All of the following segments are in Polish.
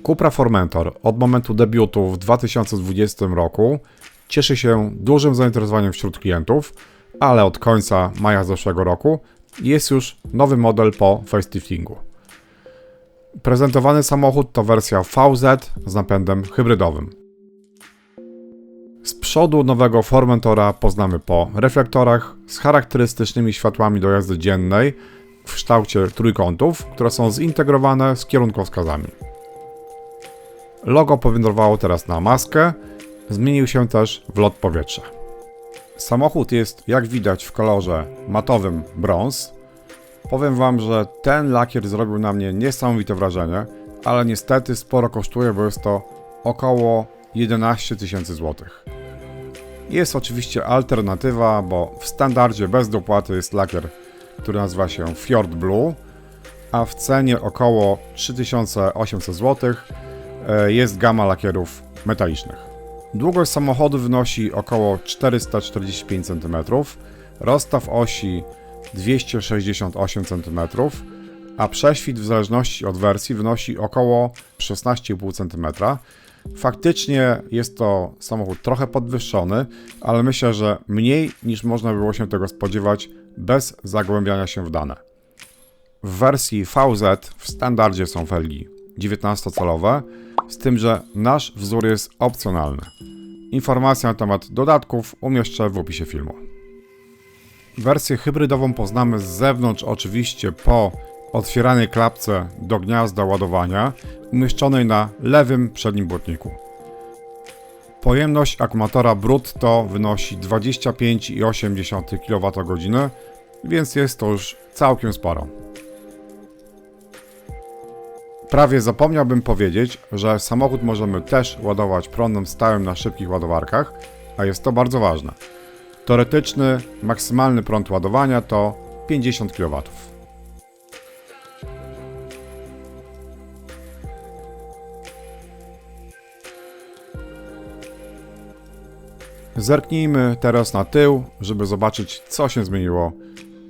Cupra Formentor od momentu debiutu w 2020 roku cieszy się dużym zainteresowaniem wśród klientów, ale od końca maja zeszłego roku jest już nowy model po faceliftingu. Prezentowany samochód to wersja VZ z napędem hybrydowym. Z przodu nowego Formentora poznamy po reflektorach z charakterystycznymi światłami do jazdy dziennej w kształcie trójkątów, które są zintegrowane z kierunkowskazami. Logo powędrowało teraz na maskę, zmienił się też wlot powietrza. Samochód jest, jak widać, w kolorze matowym brąz. Powiem Wam, że ten lakier zrobił na mnie niesamowite wrażenie, ale niestety sporo kosztuje, bo jest to około 11 000 złotych. Jest oczywiście alternatywa, bo w standardzie bez dopłaty jest lakier, który nazywa się Fjord Blue, a w cenie około 3800 zł jest gama lakierów metalicznych. Długość samochodu wynosi około 445 cm, rozstaw osi 268 cm, a prześwit w zależności od wersji wynosi około 16,5 cm. Faktycznie jest to samochód trochę podwyższony, ale myślę, że mniej niż można było się tego spodziewać bez zagłębiania się w dane. W wersji VZ w standardzie są felgi 19-calowe, z tym, że nasz wzór jest opcjonalny. Informacje na temat dodatków umieszczę w opisie filmu. Wersję hybrydową poznamy z zewnątrz oczywiście po otwieranej klapce do gniazda ładowania umieszczonej na lewym przednim błotniku. Pojemność akumulatora brutto wynosi 25,8 kWh, więc jest to już całkiem sporo. Prawie zapomniałbym powiedzieć, że samochód możemy też ładować prądem stałym na szybkich ładowarkach, a jest to bardzo ważne. Teoretyczny maksymalny prąd ładowania to 50 kW. Zerknijmy teraz na tył, żeby zobaczyć, co się zmieniło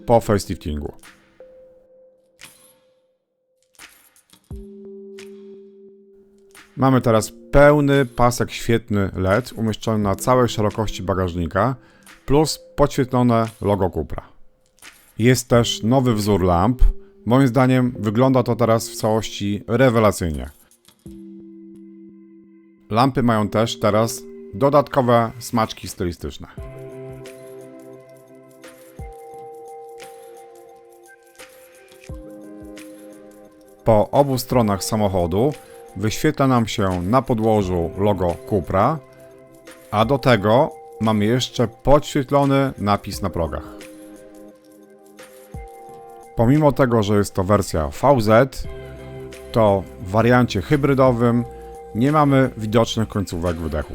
po faceliftingu. Mamy teraz pełny pasek świetny LED umieszczony na całej szerokości bagażnika, plus podświetlone logo Cupra. Jest też nowy wzór lamp. Moim zdaniem wygląda to teraz w całości rewelacyjnie. Lampy mają też teraz dodatkowe smaczki stylistyczne. Po obu stronach samochodu wyświetla nam się na podłożu logo Cupra, a do tego mamy jeszcze podświetlony napis na progach. Pomimo tego, że jest to wersja VZ, to w wariancie hybrydowym nie mamy widocznych końcówek wydechu.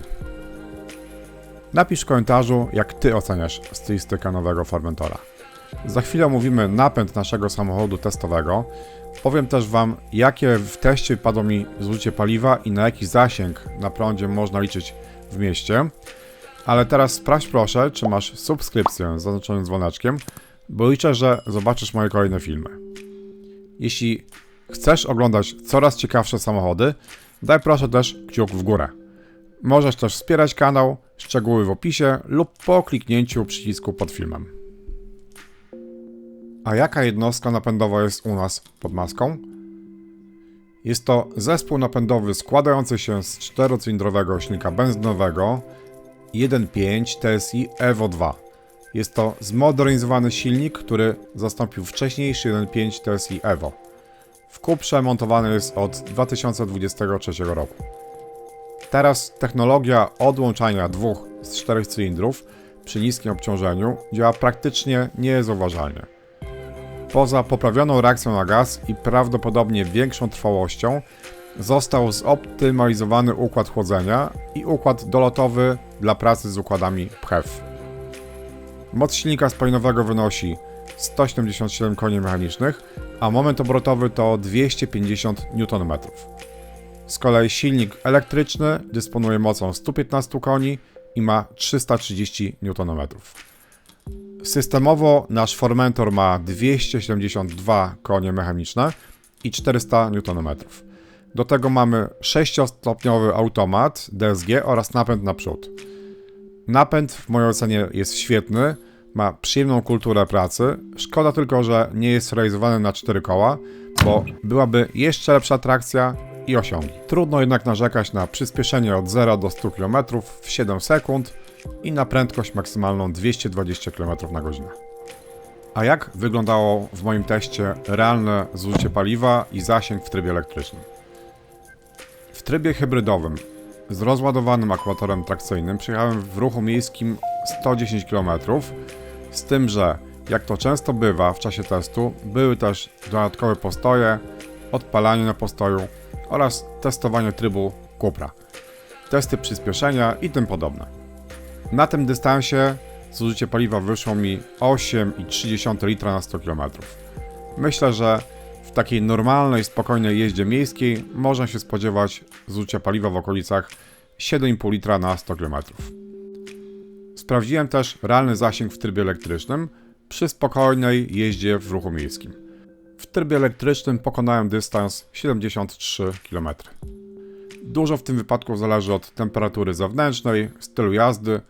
Napisz w komentarzu, jak Ty oceniasz stylistykę nowego Formentora. Za chwilę omówimy napęd naszego samochodu testowego. Powiem też Wam, jakie w teście padło mi zużycie paliwa i na jaki zasięg na prądzie można liczyć w mieście. Ale teraz sprawdź proszę, czy masz subskrypcję z zaznaczonym dzwoneczkiem, bo liczę, że zobaczysz moje kolejne filmy. Jeśli chcesz oglądać coraz ciekawsze samochody, daj proszę też kciuk w górę. Możesz też wspierać kanał, szczegóły w opisie lub po kliknięciu przycisku pod filmem. A jaka jednostka napędowa jest u nas pod maską? Jest to zespół napędowy składający się z 4-cylindrowego silnika benzynowego 1.5 TSI Evo 2. Jest to zmodernizowany silnik, który zastąpił wcześniejszy 1.5 TSI Evo. W Cuprze montowany jest od 2023 roku. Teraz technologia odłączania dwóch z 4 cylindrów przy niskim obciążeniu działa praktycznie niezauważalnie. Poza poprawioną reakcją na gaz i prawdopodobnie większą trwałością, został zoptymalizowany układ chłodzenia i układ dolotowy dla pracy z układami PHEV. Moc silnika spalinowego wynosi 177 koni mechanicznych, a moment obrotowy to 250 Nm. Z kolei silnik elektryczny dysponuje mocą 115 koni i ma 330 Nm. Systemowo nasz Formentor ma 272 konie mechaniczne i 400 Nm. Do tego mamy 6-stopniowy automat DSG oraz napęd naprzód. Napęd w mojej ocenie jest świetny, ma przyjemną kulturę pracy, szkoda tylko, że nie jest realizowany na 4 koła, bo byłaby jeszcze lepsza trakcja i osiągi. Trudno jednak narzekać na przyspieszenie od 0 do 100 km w 7 sekund i na prędkość maksymalną 220 km/h. A jak wyglądało w moim teście realne zużycie paliwa i zasięg w trybie elektrycznym? W trybie hybrydowym z rozładowanym akumulatorem trakcyjnym przejechałem w ruchu miejskim 110 km, z tym, że jak to często bywa w czasie testu, były też dodatkowe postoje, odpalanie na postoju oraz testowanie trybu Cupra, testy przyspieszenia i tym podobne. Na tym dystansie zużycie paliwa wyszło mi 8,3 litra na 100 km. Myślę, że w takiej normalnej, spokojnej jeździe miejskiej można się spodziewać zużycia paliwa w okolicach 7,5 litra na 100 km. Sprawdziłem też realny zasięg w trybie elektrycznym przy spokojnej jeździe w ruchu miejskim. W trybie elektrycznym pokonałem dystans 73 km. Dużo w tym wypadku zależy od temperatury zewnętrznej, stylu jazdy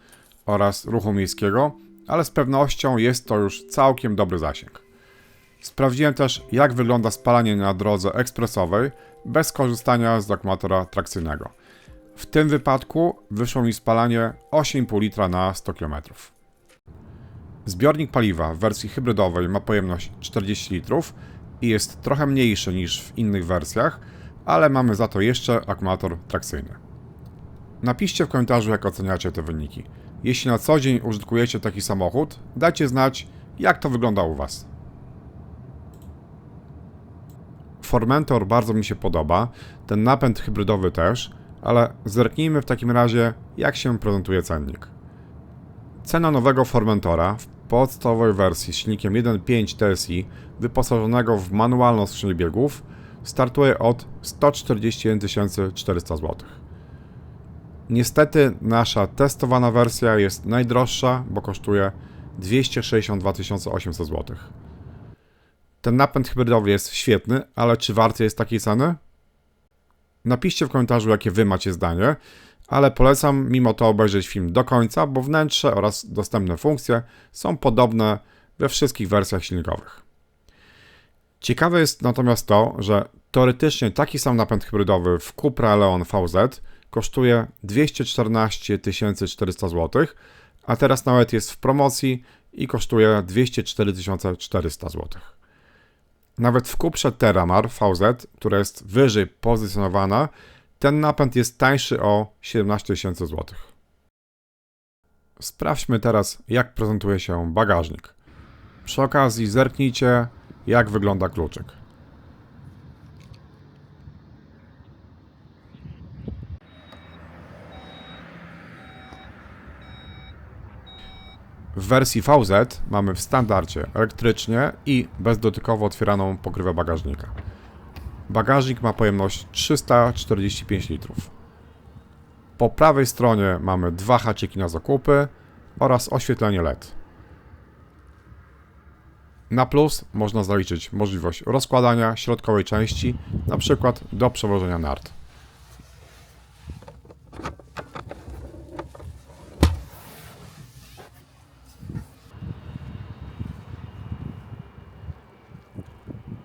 oraz ruchu miejskiego, ale z pewnością jest to już całkiem dobry zasięg. Sprawdziłem też, jak wygląda spalanie na drodze ekspresowej bez korzystania z akumulatora trakcyjnego. W tym wypadku wyszło mi spalanie 8,5 litra na 100 km. Zbiornik paliwa w wersji hybrydowej ma pojemność 40 litrów i jest trochę mniejszy niż w innych wersjach, ale mamy za to jeszcze akumulator trakcyjny. Napiszcie w komentarzu, jak oceniacie te wyniki. Jeśli na co dzień użytkujecie taki samochód, dajcie znać, jak to wygląda u Was. Formentor bardzo mi się podoba, ten napęd hybrydowy też, ale zerknijmy w takim razie, jak się prezentuje cennik. Cena nowego Formentora w podstawowej wersji z silnikiem 1.5 TSI wyposażonego w manualną skrzynię biegów startuje od 141 400 zł. Niestety nasza testowana wersja jest najdroższa, bo kosztuje 262 800 zł. Ten napęd hybrydowy jest świetny, ale czy warty jest takiej ceny? Napiszcie w komentarzu, jakie Wy macie zdanie, ale polecam mimo to obejrzeć film do końca, bo wnętrze oraz dostępne funkcje są podobne we wszystkich wersjach silnikowych. Ciekawe jest natomiast to, że teoretycznie taki sam napęd hybrydowy w Cupra Leon VZ kosztuje 214 400 zł, a teraz nawet jest w promocji i kosztuje 204 400 zł. Nawet w Cuprze Terramar VZ, która jest wyżej pozycjonowana, ten napęd jest tańszy o 17 000 zł. Sprawdźmy teraz, jak prezentuje się bagażnik. Przy okazji zerknijcie, jak wygląda kluczyk. W wersji VZ mamy w standardzie elektrycznie i bezdotykowo otwieraną pokrywę bagażnika. Bagażnik ma pojemność 345 litrów. Po prawej stronie mamy 2 haczyki na zakupy oraz oświetlenie LED. Na plus można zaliczyć możliwość rozkładania środkowej części, np. do przewożenia nart.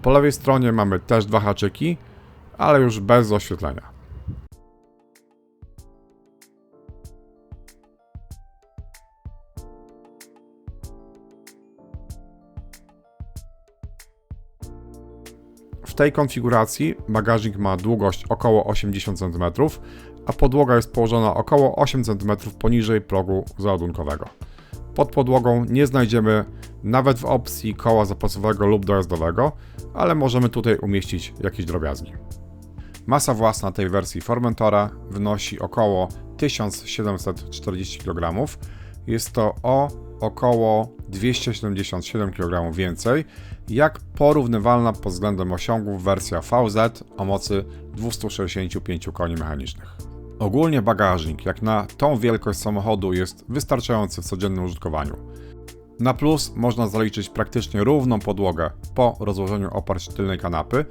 Po lewej stronie mamy też 2 haczyki, ale już bez oświetlenia. W tej konfiguracji bagażnik ma długość około 80 cm, a podłoga jest położona około 8 cm poniżej progu załadunkowego. Pod podłogą nie znajdziemy nawet w opcji koła zapasowego lub dojazdowego, ale możemy tutaj umieścić jakieś drobiazgi. Masa własna tej wersji Formentora wynosi około 1740 kg. Jest to o około 277 kg więcej, jak porównywalna pod względem osiągów wersja VZ o mocy 265 koni mechanicznych. Ogólnie bagażnik, jak na tą wielkość samochodu, jest wystarczający w codziennym użytkowaniu. Na plus można zaliczyć praktycznie równą podłogę po rozłożeniu oparć tylnej kanapy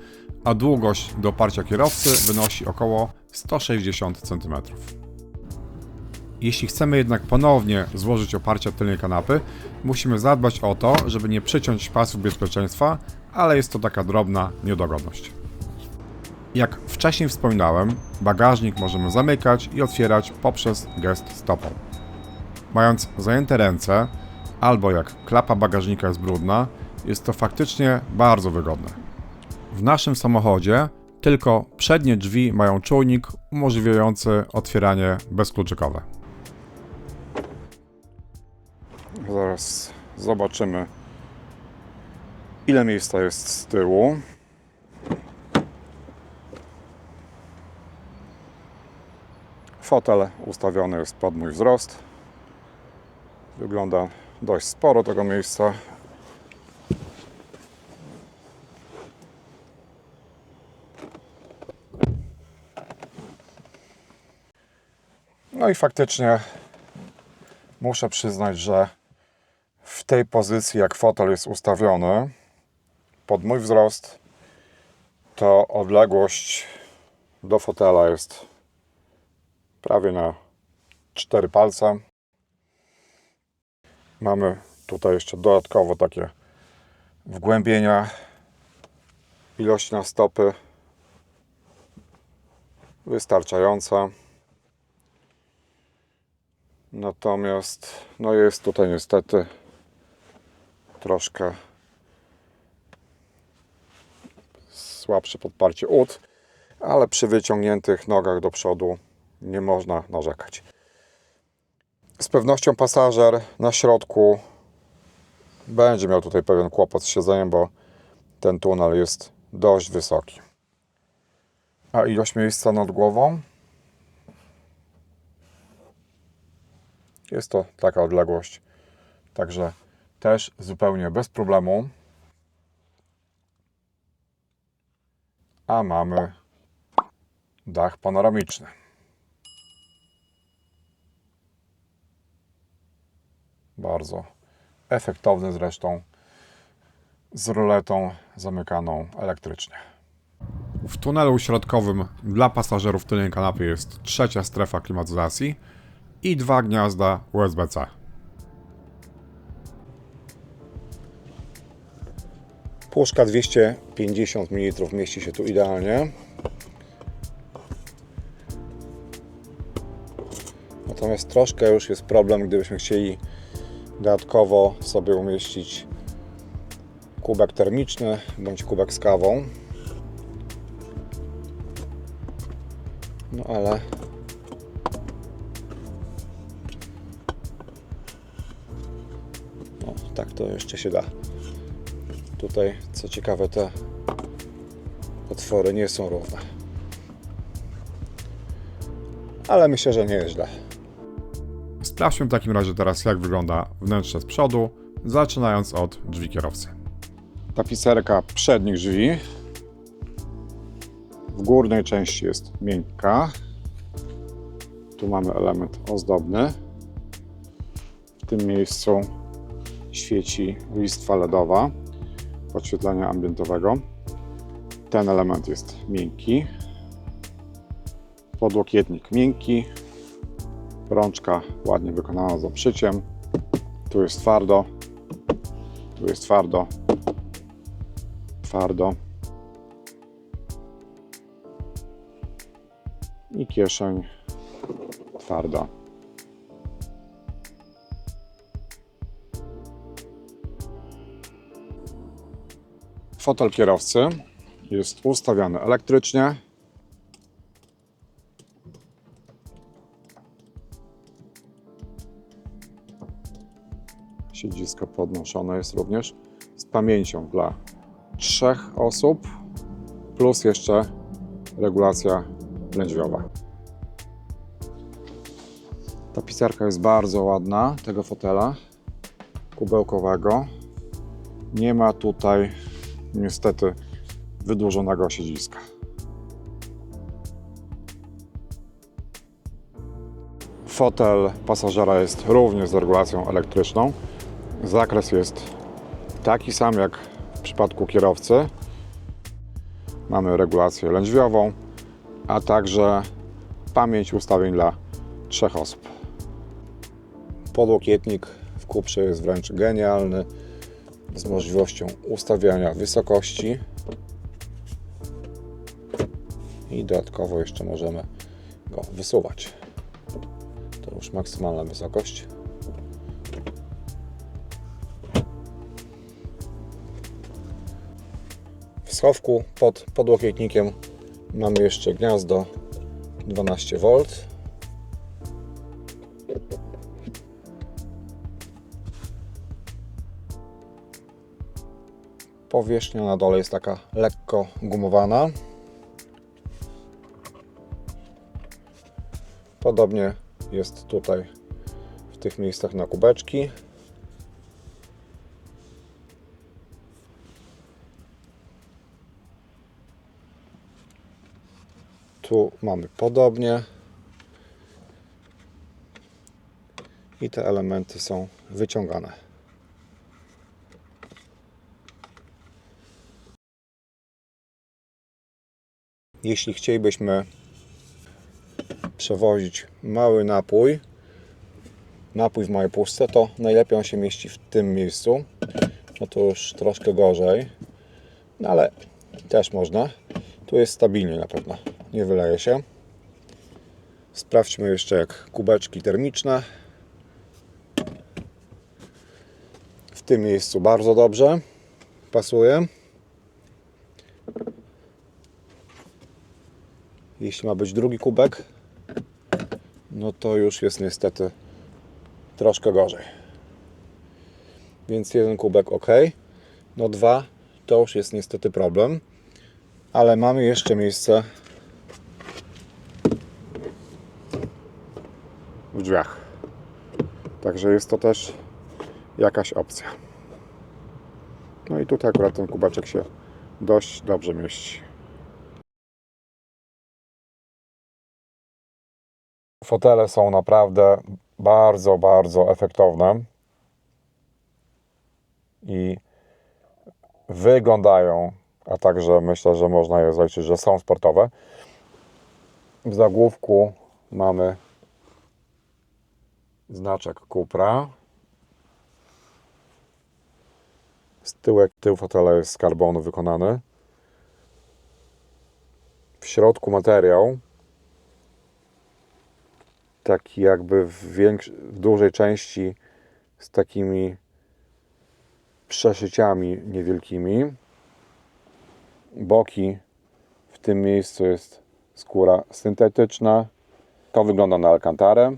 a długość do oparcia kierowcy wynosi około 160 cm. Jeśli chcemy jednak ponownie złożyć oparcia tylnej kanapy, musimy zadbać o to, żeby nie przyciąć pasów bezpieczeństwa, ale jest to taka drobna niedogodność. Jak wcześniej wspominałem, bagażnik możemy zamykać i otwierać poprzez gest stopą. Mając zajęte ręce, albo jak klapa bagażnika jest brudna, jest to faktycznie bardzo wygodne. W naszym samochodzie tylko przednie drzwi mają czujnik umożliwiający otwieranie bezkluczykowe. Zaraz zobaczymy, ile miejsca jest z tyłu. Fotel ustawiony jest pod mój wzrost. Wygląda dość sporo tego miejsca. No i faktycznie muszę przyznać, że w tej pozycji, jak fotel jest ustawiony pod mój wzrost, to odległość do fotela jest prawie na 4 palce. Mamy tutaj jeszcze dodatkowo takie wgłębienia, ilość na stopy wystarczająca. Natomiast no jest tutaj niestety troszkę słabsze podparcie ud, ale przy wyciągniętych nogach do przodu nie można narzekać. Z pewnością pasażer na środku będzie miał tutaj pewien kłopot z siedzeniem, bo ten tunel jest dość wysoki. A ilość miejsca nad głową? Jest to taka odległość, także też zupełnie bez problemu. A mamy dach panoramiczny. Bardzo efektowny zresztą, z roletą zamykaną elektrycznie. W tunelu środkowym dla pasażerów tylnej kanapy jest trzecia strefa klimatyzacji i 2 gniazda USB-C. Puszka 250 ml mieści się tu idealnie. Natomiast troszkę już jest problem, gdybyśmy chcieli dodatkowo sobie umieścić kubek termiczny bądź kubek z kawą. No ale no, tak to jeszcze się da. Tutaj, co ciekawe, te otwory nie są równe. Ale myślę, że nie jest źle. Sprawdźmy w takim razie teraz, jak wygląda wnętrze z przodu, zaczynając od drzwi kierowcy. Tapicerka przednich drzwi w górnej części jest miękka. Tu mamy element ozdobny. W tym miejscu świeci listwa LEDowa podświetlenia ambientowego. Ten element jest miękki. Podłokietnik miękki. Rączka ładnie wykonana z obszyciem. Tu jest twardo. Tu jest twardo. Twardo. I kieszeń twarda. Fotel kierowcy jest ustawiany elektrycznie. Siedzisko podnoszone jest również z pamięcią dla 3 osób, plus jeszcze regulacja lędźwiowa. Tapicerka jest bardzo ładna tego fotela kubełkowego. Nie ma tutaj niestety wydłużonego siedziska. Fotel pasażera jest również z regulacją elektryczną. Zakres jest taki sam jak w przypadku kierowcy. Mamy regulację lędźwiową, a także pamięć ustawień dla 3 osób. Podłokietnik w Cuprze jest wręcz genialny, z możliwością ustawiania wysokości i dodatkowo jeszcze możemy go wysuwać. To już maksymalna wysokość. W schowku pod podłokietnikiem mamy jeszcze gniazdo 12V. Powierzchnia na dole jest taka lekko gumowana. Podobnie jest tutaj w tych miejscach na kubeczki. Tu mamy podobnie. I te elementy są wyciągane. Jeśli chcielibyśmy przewozić mały napój w małej puszce, to najlepiej on się mieści w tym miejscu. No to już troszkę gorzej, no ale też można. Tu jest stabilnie na pewno, nie wyleje się. Sprawdźmy jeszcze, jak kubeczki termiczne. W tym miejscu bardzo dobrze pasuje. Jeśli ma być drugi kubek, no to już jest niestety troszkę gorzej. Więc jeden kubek ok. No 2 to już jest niestety problem. Ale mamy jeszcze miejsce w drzwiach. Także jest to też jakaś opcja. No i tutaj akurat ten kubeczek się dość dobrze mieści. Fotele są naprawdę bardzo, bardzo efektowne i wyglądają, a także myślę, że można je zaliczyć, że są sportowe. W zagłówku mamy znaczek Cupra. Tył fotela jest z karbonu wykonany. W środku materiał taki jakby w dużej części z takimi przeszyciami niewielkimi. Boki w tym miejscu jest skóra syntetyczna. To wygląda na alkantarę.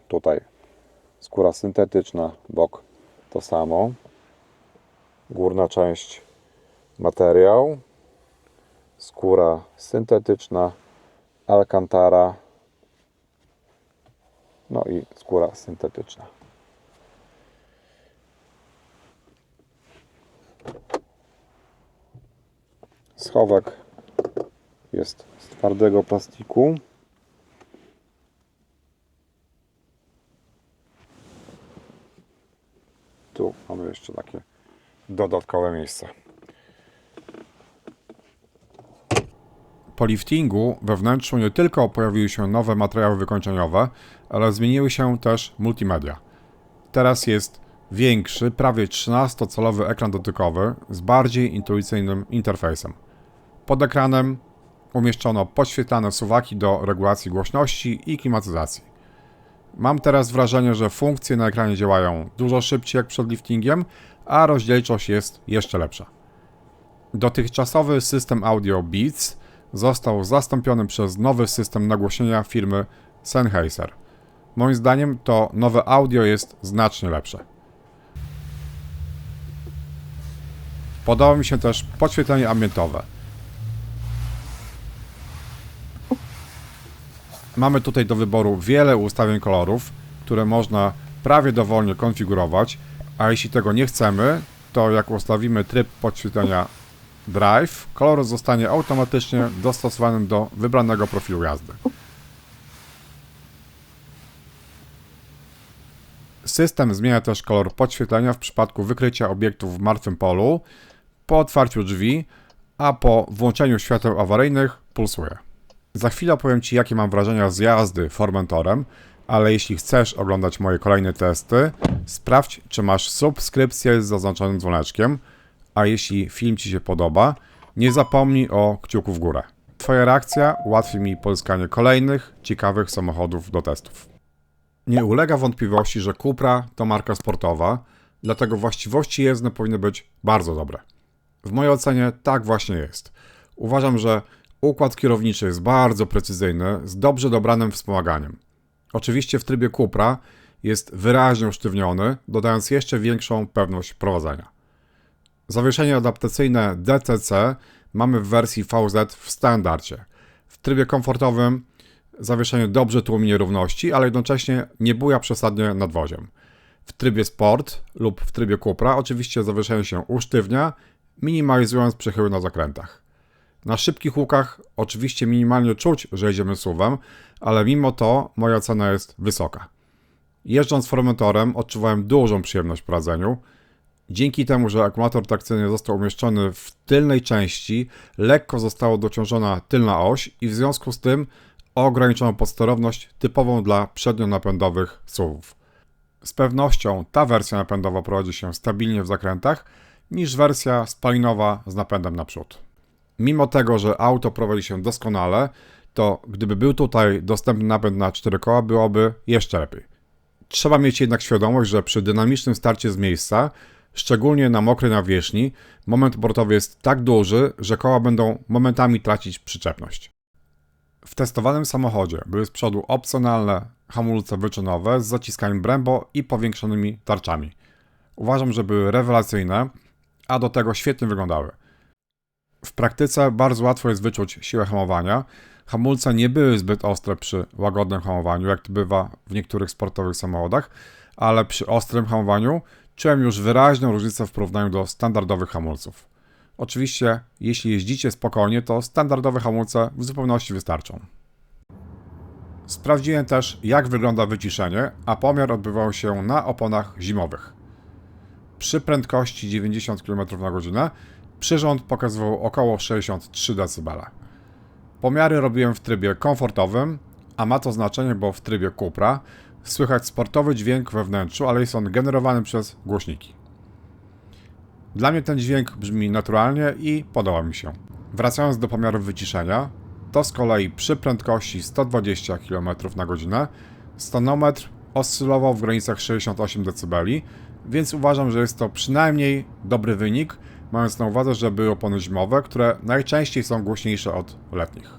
Tutaj skóra syntetyczna, bok to samo. Górna część materiał. Skóra syntetyczna, alkantara. No i skóra syntetyczna. Schowek jest z twardego plastiku. Tu mamy jeszcze takie dodatkowe miejsce. Po liftingu we wnętrzu nie tylko pojawiły się nowe materiały wykończeniowe, ale zmieniły się też multimedia. Teraz jest większy, prawie 13-calowy ekran dotykowy z bardziej intuicyjnym interfejsem. Pod ekranem umieszczono podświetlane suwaki do regulacji głośności i klimatyzacji. Mam teraz wrażenie, że funkcje na ekranie działają dużo szybciej jak przed liftingiem, a rozdzielczość jest jeszcze lepsza. Dotychczasowy system audio Beats został zastąpiony przez nowy system nagłośnienia firmy Sennheiser. Moim zdaniem to nowe audio jest znacznie lepsze. Podoba mi się też podświetlenie ambientowe. Mamy tutaj do wyboru wiele ustawień kolorów, które można prawie dowolnie konfigurować, a jeśli tego nie chcemy, to jak ustawimy tryb podświetlenia Drive, kolor zostanie automatycznie dostosowany do wybranego profilu jazdy. System zmienia też kolor podświetlenia w przypadku wykrycia obiektów w martwym polu, po otwarciu drzwi a po włączeniu świateł awaryjnych pulsuje. Za chwilę opowiem Ci, jakie mam wrażenia z jazdy Formentorem, ale jeśli chcesz oglądać moje kolejne testy, sprawdź, czy masz subskrypcję z zaznaczonym dzwoneczkiem, a jeśli film Ci się podoba, nie zapomnij o kciuku w górę. Twoja reakcja ułatwi mi pozyskanie kolejnych ciekawych samochodów do testów. Nie ulega wątpliwości, że Cupra to marka sportowa, dlatego właściwości jezdne powinny być bardzo dobre. W mojej ocenie tak właśnie jest. Uważam, że układ kierowniczy jest bardzo precyzyjny, z dobrze dobranym wspomaganiem. Oczywiście w trybie Cupra jest wyraźnie usztywniony, dodając jeszcze większą pewność prowadzenia. Zawieszenie adaptacyjne DTC mamy w wersji VZ w standardzie. W trybie komfortowym zawieszenie dobrze tłumi nierówności, ale jednocześnie nie buja przesadnie nadwoziem. W trybie Sport lub w trybie Cupra oczywiście zawieszenie się usztywnia, minimalizując przechyły na zakrętach. Na szybkich łukach oczywiście minimalnie czuć, że jedziemy SUV-em, ale mimo to moja cena jest wysoka. Jeżdżąc Formentorem odczuwałem dużą przyjemność w prowadzeniu. Dzięki temu, że akumulator trakcyjny został umieszczony w tylnej części, lekko została dociążona tylna oś i w związku z tym ograniczono podsterowność typową dla przednionapędowych SUV-ów. Z pewnością ta wersja napędowa prowadzi się stabilnie w zakrętach niż wersja spalinowa z napędem naprzód. Mimo tego, że auto prowadzi się doskonale, to gdyby był tutaj dostępny napęd na 4 koła, byłoby jeszcze lepiej. Trzeba mieć jednak świadomość, że przy dynamicznym starcie z miejsca, szczególnie na mokrej nawierzchni, moment obrotowy jest tak duży, że koła będą momentami tracić przyczepność. W testowanym samochodzie były z przodu opcjonalne hamulce wyczynowe z zaciskaniem Brembo i powiększonymi tarczami. Uważam, że były rewelacyjne, a do tego świetnie wyglądały. W praktyce bardzo łatwo jest wyczuć siłę hamowania. Hamulce nie były zbyt ostre przy łagodnym hamowaniu, jak to bywa w niektórych sportowych samochodach, ale przy ostrym hamowaniu czułem już wyraźną różnicę w porównaniu do standardowych hamulców. Oczywiście, jeśli jeździcie spokojnie, to standardowe hamulce w zupełności wystarczą. Sprawdziłem też, jak wygląda wyciszenie, a pomiar odbywał się na oponach zimowych. Przy prędkości 90 km/h przyrząd pokazywał około 63 dB. Pomiary robiłem w trybie komfortowym, a ma to znaczenie, bo w trybie Cupra słychać sportowy dźwięk we wnętrzu, ale jest on generowany przez głośniki. Dla mnie ten dźwięk brzmi naturalnie i podoba mi się. Wracając do pomiarów wyciszenia, to z kolei przy prędkości 120 km/h stanometr oscylował w granicach 68 dB, więc uważam, że jest to przynajmniej dobry wynik, mając na uwadze, że były opony zimowe, które najczęściej są głośniejsze od letnich.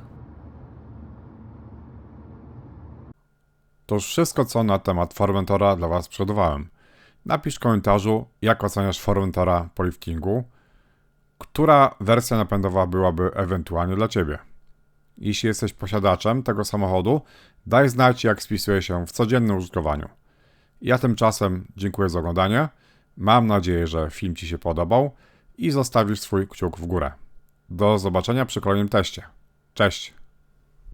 To już wszystko, co na temat Formentora dla Was przygotowałem. Napisz w komentarzu, jak oceniasz Formentora po liftingu, która wersja napędowa byłaby ewentualnie dla Ciebie. Jeśli jesteś posiadaczem tego samochodu, daj znać, jak spisuje się w codziennym użytkowaniu. Ja tymczasem dziękuję za oglądanie, mam nadzieję, że film Ci się podobał i zostawisz swój kciuk w górę. Do zobaczenia przy kolejnym teście. Cześć!